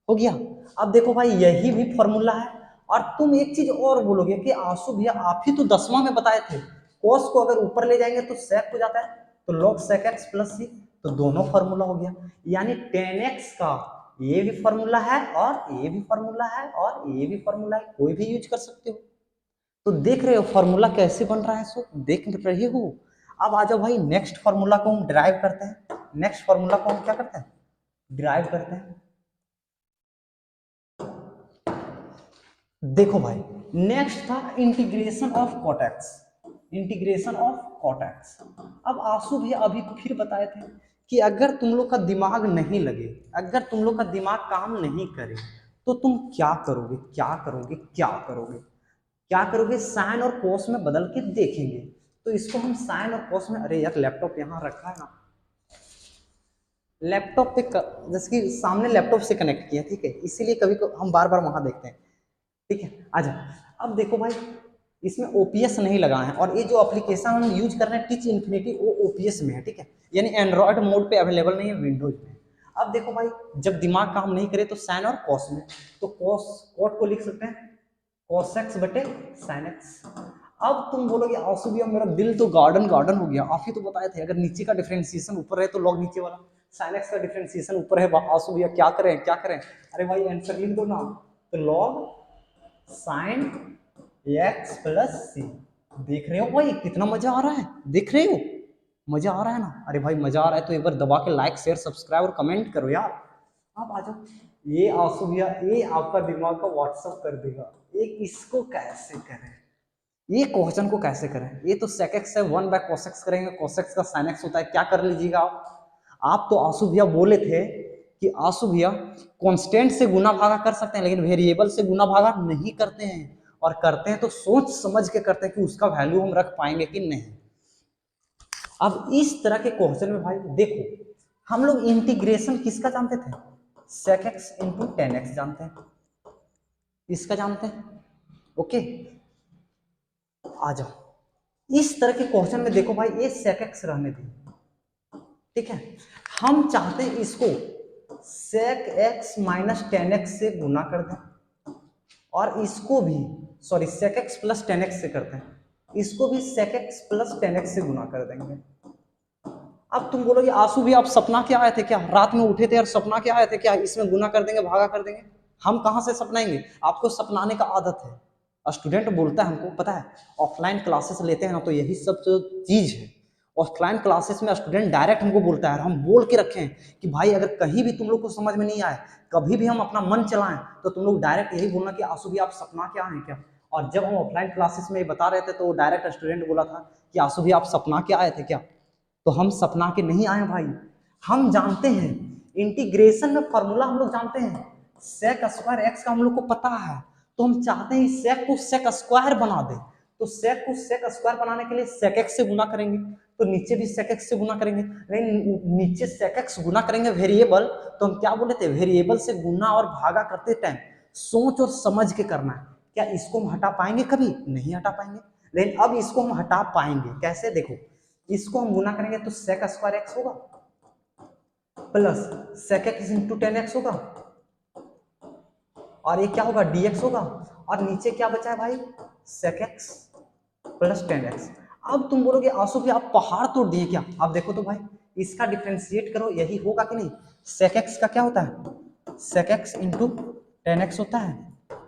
हो गया। अब देखो भाई यही भी फॉर्मूला है, और तुम एक चीज और बोलोगे कि आंसू भैया आप ही तो 10वां में बताए थे cos को अगर ऊपर ले जाएंगे तो sec हो जाता है, तो log sec x प्लस सी, तो दोनों फॉर्मूला हो गया, यानी tan x का ये भी फॉर्मूला है और ये भी फॉर्मूला है और ये भी फॉर्मूला है, कोई भी यूज कर सकते हो। तो देख रहे हो फॉर्मूला कैसे बन रहा है, सो देख रहे हो। अब आ जाओ भाई नेक्स्ट फॉर्मूला को हम डिराइव करते हैं, नेक्स्ट फॉर्मूला को हम क्या करते हैं डिराइव करते हैं। देखो भाई नेक्स्ट था integration of cortex, integration of cortex. अब आंसू भी अभी फिर बताए थे कि अगर तुम लोग का दिमाग नहीं लगे, अगर तुम लोग का दिमाग काम नहीं करे तो तुम क्या करोगे क्या करोगे क्या करोगे क्या करोगे, साइन और कोस में बदल के देखेंगे। तो इसको हम साइन और कोस में, अरे यार लैपटॉप यहाँ रखा है ना, लैपटॉप पे जैसे कि सामने लैपटॉप से कनेक्ट किया ठीक है, इसीलिए कभी हम बार बार वहां देखते हैं, ठीक है आजा। अब देखो भाई इसमें ओपीएस नहीं लगा है, और ये जो एप्लीकेशन हम यूज कर रहे हैं टीच इन्फिनिटी वो ओपीएस में है, ठीक है, यानी एंड्रॉयड मोड पे अवेलेबल नहीं है, विंडोज में। अब देखो भाई जब दिमाग काम नहीं करे तो साइन और कॉस में, तो कॉस कॉट को लिख सकते हैं कॉस एक्स बटे साइन एक्स। अब तुम बोलोगे आंसू भैया मेरा दिल तो गार्डन गार्डन हो गया, आप ही तो बताए थे अगर नीचे का डिफरेंशिएशन ऊपर रहे तो लॉग नीचे वाला, साइन एक्स का डिफरेंशिएशन ऊपर है, आंसू भैया क्या करें क्या करें, अरे भाई आंसर लिख दो ना, तो लॉग साइन एक्स प्लस सी। देख रहे हो भाई कितना मजा आ रहा है, देख रहे हो मजा आ रहा है ना, अरे भाई मजा आ रहा है तो एक बार दबा के लाइक शेयर सब्सक्राइब और कमेंट करो यार, आप आ जाओ। ये आंसू भैया ये आपका दिमाग का व्हाट्सअप कर देगा, एक इसको कैसे करें, ये क्वेश्चन को कैसे करें, ये तो sec x से 1 बाय cos x करेंगे, cos x का sin x होता है, क्या कर लीजिएगा आप तो आंसू भैया बोले थे कि आंसू भैया कांस्टेंट से गुना भागा कर सकते हैं लेकिन वेरिएबल से गुना भागा नहीं करते हैं, और करते हैं तो सोच समझ के करते हैं कि उसका वैल्यू हम रख पाएंगे कि नहीं। अब इस तरह के क्वेश्चन में भाई देखो हम लोग इंटीग्रेशन किसका जानते थे, sec x into tan x जानते हैं, इसका जानते हैं, ओके आ जाओ। इस तरह के क्वेश्चन में देखो भाई ये sec x रहने दी, ठीक है, हम चाहते हैं इसको sec x minus ten x से गुना कर दें और इसको भी sorry sec x plus tan x से करते हैं, इसको भी sec x plus tan x से गुना कर देंगे। अब तुम बोलोगे आंसू भी आप सपना क्या आए थे क्या, रात में उठे थे और सपना क्या आए थे क्या, इसमें गुना कर देंगे भागा कर देंगे, हम कहां से सपनाएंगे, आपको सपनाने का आदत है, स्टूडेंट बोलता है हमको पता है, ऑफलाइन क्लासेस लेते हैं ना तो यही सब जो चीज है, ऑफलाइन क्लासेस में स्टूडेंट डायरेक्ट हमको बोलता है, हम बोल के रखे हैं कि भाई अगर कहीं भी तुम लोग को समझ में नहीं आए, कभी भी हम अपना मन चलाएं तो तुम लोग डायरेक्ट यही बोलना कि आंसू भी आप सपना क्या हैं क्या। और जब हम ऑफलाइन क्लासेस में ये बता रहे थे तो डायरेक्ट स्टूडेंट बोला था कि आंसू भी आप सपना क्या आए थे क्या, तो हम सपना के नहीं आए भाई, हम जानते हैं इंटीग्रेशन में फॉर्मूला हम लोग जानते हैं, सेक स्क्वायर एक्स का हम लोग को पता है, तो हम चाहते हैं इस सेक को सेक स्क्वायर बना दे, तो सेक को सेक स्क्वायर बनाने के लिए सेक एक्स से गुना करेंगे, तो नीचे भी सेक एक्स से गुना करेंगे, लेकिन नीचे सेक एक्स गुना करेंगे वेरिएबल, तो हम क्या बोले थे वेरिएबल से गुना और भागा करते टाइम सोच और समझ के करना है, क्या इसको हम हटा पाएंगे, कभी नहीं हटा पाएंगे, लेकिन अब इसको हम हटा पाएंगे कैसे, देखो इसको हम गुना करेंगे तो सेक स्क्वायर एक्स होगा plus sec x into tan x होगा, और ये क्या होगा dx होगा, और नीचे क्या बचा है भाई sec x plus tan x. अब तुम बोलोगे आंसू भी आप पहाड़ तोड़ दिए क्या, अब देखो तो भाई इसका डिफरेंशिएट करो यही होगा कि नहीं, सेक एक्स का क्या होता है sec x into tan x होता है,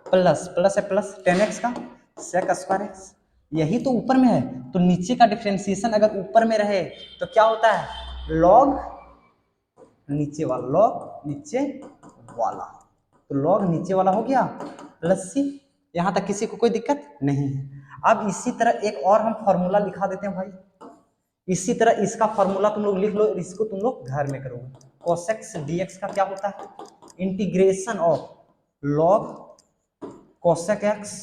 प्लस प्लस है प्लस टेन एक्स का सेक स्क्वायर एक्स, यही तो ऊपर में है, तो नीचे का डिफरेंशिएशन अगर ऊपर में रहे तो क्या होता है लॉग नीचे वाला, लॉग नीचे वाला, तो लॉग नीचे वाला हो गया प्लस सी, यहां तक किसी को कोई दिक्कत नहीं है। अब इसी तरह एक और हम फॉर्मूला लिखा देते हैं भाई, इसी तरह इसका फॉर्मूला तुम लोग लिख लो, इसको तुम लोग घर में करोगे, cos x dx का क्या होता है integration of log cosec x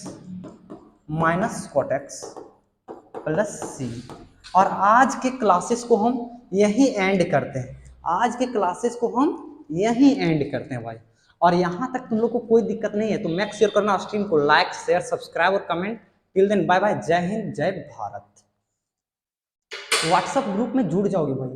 minus cot X plus C. और आज के क्लासेस को हम यही एंड करते हैं, आज के क्लासेस को हम यही एंड करते हैं भाई, और यहां तक तुम लोग को कोई दिक्कत नहीं है तो मैक शेयर करना, स्ट्रीम को लाइक शेयर सब्सक्राइब और comment. Till then bye bye, जय हिंद जय भारत। व्हाट्सएप ग्रुप में जुड़ जाओगे भाई।